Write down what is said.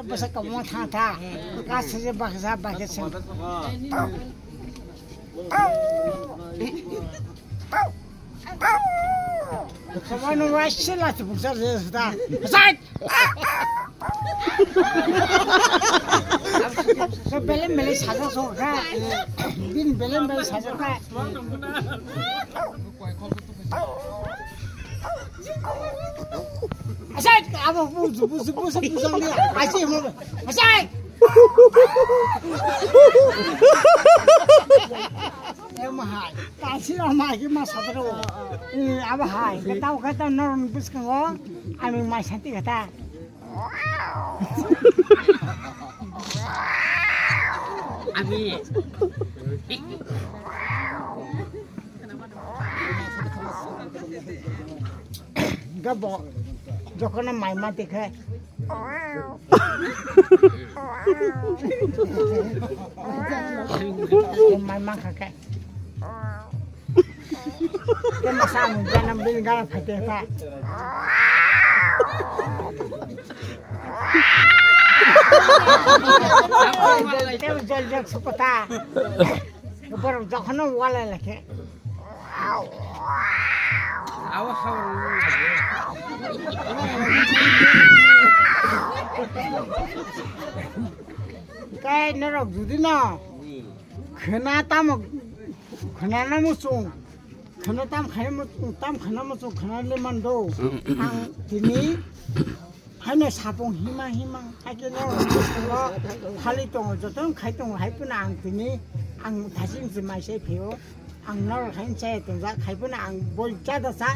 basa kamu tha kasih baksa baksa kamu nuwasih lah tu baksa sudah besar belem saja soka bin belem saja ka asal apa busu dia asyik asal mahal kasih ramai mas sadro apa hai kata non bus kau ami mas santi kata ami gabo যখন মাইমা দেখে মাইমা খাকে masa muda nambil galah hati ka jal jak supata bar যখন wala lake cái nó rộng gì nào khởi na tam khởi na nó một số khởi na tam khởi na một số khởi na lên màn đồ hàng thì ní hay là sabong hima hay cái nó khai tung rồi tôi khai tung hay bữa nào thì ní ăn thà xin gì mà sẽ phiếu ăn nó khai xe tung ra khai bữa nào bồi cha đó sao